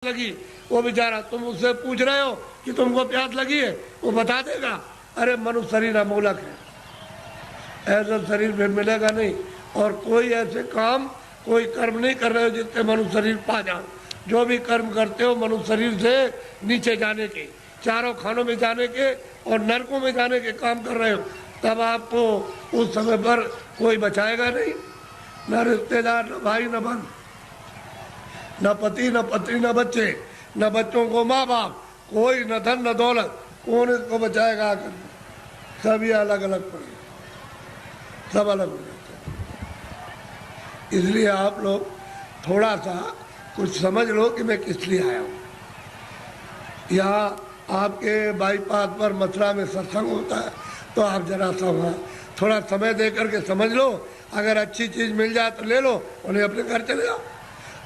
लगी, वो बेचारा तुम उससे पूछ रहे हो कि तुमको प्यास लगी है, वो बता देगा। अरे मनुष्य शरीर अमोलक है, ऐसा शरीर फिर मिलेगा नहीं। और कोई ऐसे काम कोई कर्म नहीं कर रहे हो जिससे मनुष्य शरीर पा जाओ। जो भी कर्म करते हो मनुष्य शरीर से नीचे जाने के, चारों खानों में जाने के और नरकों में जाने के काम कर रहे हो, तब आपको उस समय पर कोई बचाएगा नहीं। न रिश्तेदार, न भाई, न बहन, न पति, न पत्नी, न बच्चे, न बच्चों को माँ बाप, कोई न धन न दौलत, कौन इसको बचाएगा आकर? सभी अलग अलग पड़े, सब अलग हो जाते हैं। इसलिए आप लोग थोड़ा सा कुछ समझ लो कि मैं किस लिए आया हूँ। यहाँ आपके बाईपास पर मथुरा में सत्संग होता है, तो आप जरा सा वहाँ थोड़ा समय दे करके समझ लो। अगर अच्छी चीज़ मिल जाए तो ले लो, उन्हें अपने घर चले जाओ।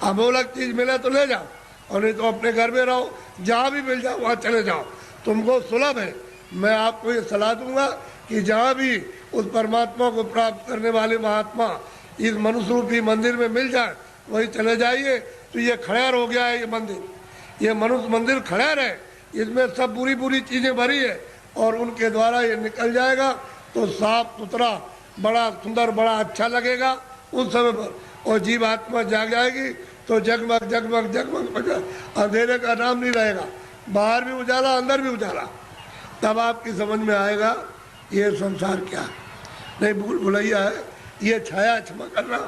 अमोलक चीज़ मिले तो ले जाओ, और नहीं तो अपने घर में रहो। जहाँ भी मिल जाओ वहाँ चले जाओ, तुमको सुलभ है। मैं आपको ये सलाह दूंगा कि जहाँ भी उस परमात्मा को प्राप्त करने वाले महात्मा इस मनुष्य रूपी मंदिर में मिल जाए, वही चले जाइए। तो ये खड़ेर हो गया है, ये मंदिर, ये मनुष्य मंदिर खड़ेर है, इसमें सब बुरी बुरी चीज़ें भरी है, और उनके द्वारा ये निकल जाएगा तो साफ सुथरा, बड़ा सुंदर, बड़ा अच्छा लगेगा उस समय पर। और जीव आत्मा जाग जाएगी तो जगमग जगमग जगमग अंधेरे का नाम नहीं रहेगा। बाहर भी उजाला, अंदर भी उजाला। तब आपकी समझ में आएगा ये संसार क्या है। नहीं भूल भुलैया है, ये छाया, क्षमा करना,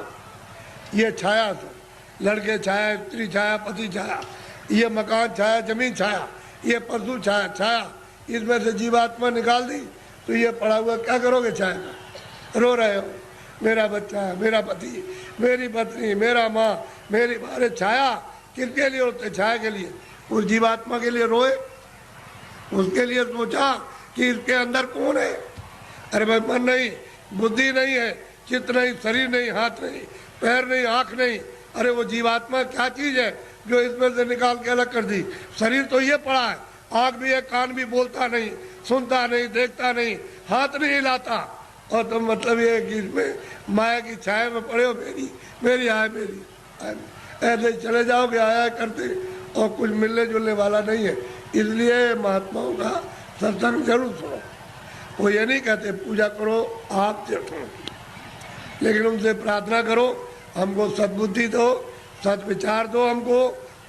ये छाया से लड़के छाया, स्त्री छाया, पति छाया, ये मकान छाया, जमीन छाया, ये पशु छाया, छाया, इसमें से जीवात्मा निकाल दी तो ये पड़ा हुआ क्या करोगे? छाया का रो रहे हो, मेरा बच्चा, मेरा पति, मेरी पत्नी, मेरा माँ, मेरी अरे छाया किसके लिए होते? छाया के लिए। उस जीवात्मा के लिए रोए, उसके लिए सोचा कि इसके अंदर कौन है। अरे भाई मन नहीं, बुद्धि नहीं है, चित्त नहीं, शरीर नहीं, हाथ नहीं, पैर नहीं, आँख नहीं। अरे वो जीवात्मा क्या चीज़ है जो इसमें से निकाल के अलग कर दी? शरीर तो ये पड़ा है, आँख भी है, कान भी, बोलता नहीं, सुनता नहीं, देखता नहीं, हाथ नहीं हिलाता, और तो मतलब ये है कि इसमें माया की छाया में पड़े हो, मेरी मेरी आय, मेरी ऐसे चले जाओगे आया करते, और कुछ मिलने जुलने वाला नहीं है। इसलिए महात्माओं का सत्संग जरूर सुनो। वो ये नहीं कहते पूजा करो आप सुनो, लेकिन उनसे प्रार्थना करो हमको सद्बुद्धि दो, सद विचार दो हमको,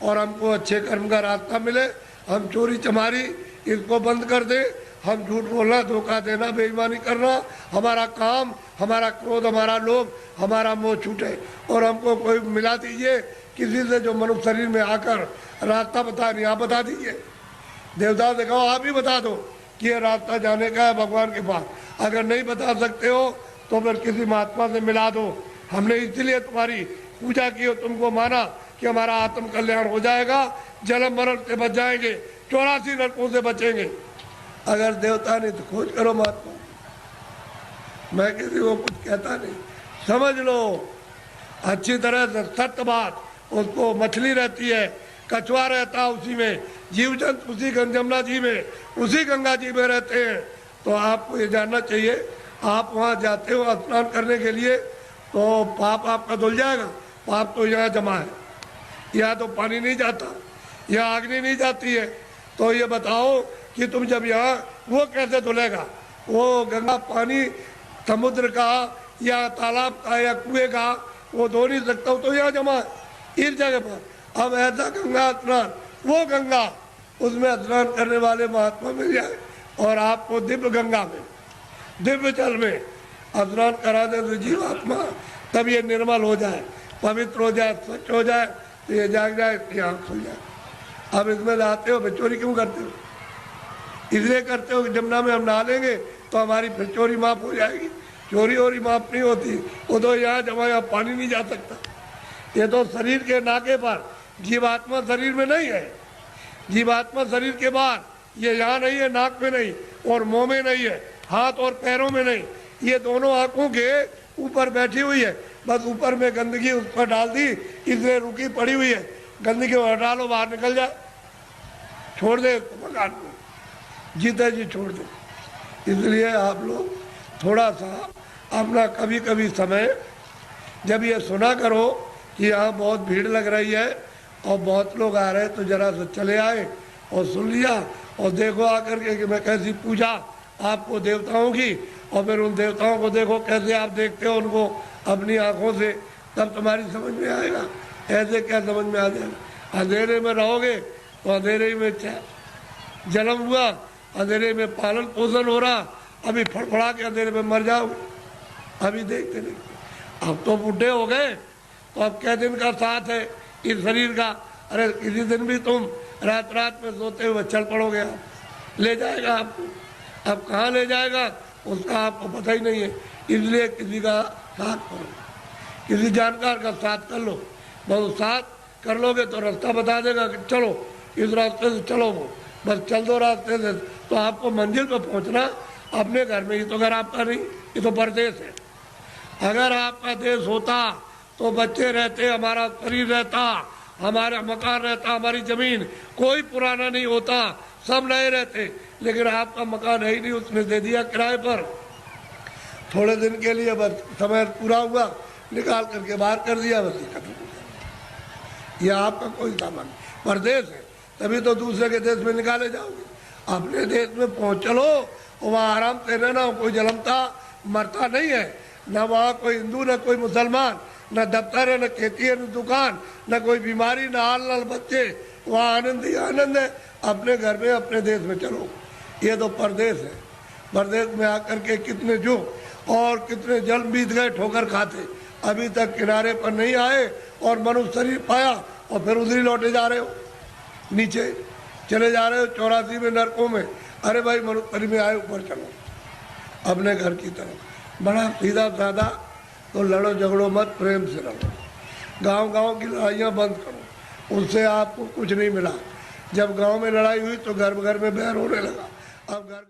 और हमको अच्छे कर्म का रास्ता मिले। हम चोरी चमारी इसको बंद कर दे, हम झूठ बोलना, धोखा देना, बेईमानी करना, हमारा काम, हमारा क्रोध, हमारा लोभ, हमारा मोह छूटे। और हमको कोई मिला दीजिए किसी से जो मनुष्य शरीर में आकर रास्ता बता नहीं, आप बता दीजिए। देवता से कहो आप ही बता दो कि ये रास्ता जाने का है भगवान के पास। अगर नहीं बता सकते हो तो फिर किसी महात्मा से मिला दो। हमने इसलिए तुम्हारी पूजा की, तुमको माना कि हमारा आत्म कल्याण हो जाएगा, जन्म मरण से बच जाएंगे, 84 नरकों से बचेंगे। अगर देवता नहीं तो खोज करो महात्मा। मैं किसी को कुछ कहता नहीं, समझ लो अच्छी तरह से सत्य बात। उसको मछली रहती है, कछुआ रहता है उसी में, जीव जंतु उसी जमुना जी में, उसी गंगा जी में रहते हैं। तो आपको ये जानना चाहिए, आप वहाँ जाते हो स्नान करने के लिए तो पाप आपका धुल जाएगा। पाप तो यहाँ जमा है, यहाँ तो पानी नहीं जाता, यहाँ अग्नि नहीं जाती है। तो ये बताओ कि तुम जब यहाँ, वो कैसे धुलेगा? वो गंगा पानी समुद्र का या तालाब का या कुएं का वो धो नहीं सकता, तो यहाँ जमा है इस जगह पर। अब ऐसा गंगा स्नान, वो गंगा, उसमें स्नान करने वाले महात्मा मिल जाए और आपको दिव्य गंगा में, दिव्य जल में स्नान करा दे तो जीवात्मा तब ये निर्मल हो जाए, पवित्र हो जाए, स्वच्छ हो जाए, तो ये जाग जाए, इसकी आँख खुल जाए। अब इसमें नहाते हो, फिर चोरी क्यों करते हो? इसलिए करते हो कि जमुना में हम नहा लेंगे तो हमारी फिर चोरी माफ़ हो जाएगी। चोरी वोरी माफ़ नहीं होती, वो तो यहाँ जमा, यहाँ पानी नहीं जा सकता। ये तो शरीर के नाके पर, जीवात्मा शरीर में नहीं है। जीवात्मा शरीर के बाहर, ये यहाँ नहीं है, नाक में नहीं, और मुँह में नहीं है, हाथ और पैरों में नहीं, ये दोनों आँखों के ऊपर बैठी हुई है। बस ऊपर में गंदगी उस पर डाल दी, इसलिए रुकी पड़ी हुई है। गंदगी को हटा लो, बाहर निकल जाए, छोड़ दे मकान को, जीते जी छोड़ दे। इसलिए आप लोग थोड़ा सा अपना कभी कभी समय, जब ये सुना करो कि यहाँ बहुत भीड़ लग रही है और बहुत लोग आ रहे तो जरा से चले आए और सुन लिया और देखो आकर के कि मैं कैसी पूजा आपको देवताओं की, और फिर उन देवताओं को देखो कैसे आप देखते हो उनको अपनी आंखों से, तब तुम्हारी समझ में आएगा। ऐसे क्या समझ में आ जाएगा? अंधेरे में रहोगे तो अंधेरे में जन्म हुआ, अंधेरे में पालन पोषण हो रहा, अभी फड़फड़ा के अंधेरे में मर जाओगे। अभी देखते नहीं, अब तो बूढ़े हो गए तो अब क्या दिन का साथ है इस शरीर का? अरे किसी दिन भी तुम रात रात में सोते हुए चल पड़ोगे, आप ले जाएगा आपको। अब कहाँ ले जाएगा उसका आपको पता ही नहीं है, इसलिए किसी का साथ करो, किसी जानकार का साथ कर लो। बस साथ कर लोगे तो रास्ता बता देगा कि चलो इस रास्ते से चलो, वो बस चल दो रास्ते से, तो आपको मंजिल पर पहुंचना अपने घर में। ही तो घर आपका नहीं, ये तो परदेश है। अगर आपका देश होता तो बच्चे रहते, हमारा शरीर रहता, हमारा मकान रहता, हमारी जमीन, कोई पुराना नहीं होता, सब नए रहते। लेकिन आपका मकान है ही नहीं, उसने दे दिया किराए पर, थोड़े दिन के लिए, बस समय पूरा हुआ निकाल करके बाहर कर दिया, बस खत्म हो गया। यह आपका कोई सामान परदेश है, तभी तो दूसरे के देश में निकाले जाओगे। अपने देश में पहुँच चलो, वहाँ आराम से रहना, कोई जलमता मरता नहीं है, न वहाँ कोई हिंदू न कोई मुसलमान, न दफ्तर है न खेती है न दुकान, न कोई बीमारी न हाल न बच्चे, वहाँ आनंद ही आनंद है। अपने घर में अपने देश में चलो। ये तो परदेश है। परदेश में आकर के कितने जो और कितने जल बीत गए ठोकर खाते, अभी तक किनारे पर नहीं आए और मनुष्य शरीर पाया और फिर उधर ही लौटे जा रहे हो, नीचे चले जा रहे हो 84 में नरकों में। अरे भाई मनुष्य शरीर में आए, ऊपर चलो अपने घर की तरफ। बड़ा सीधा साधा, तो लड़ो झगड़ो मत, प्रेम से रहो। गांव-गांव की लड़ाइयाँ बंद करो, उससे आपको कुछ नहीं मिला। जब गांव में लड़ाई हुई तो घर घर में बैर होने लगा। अब घर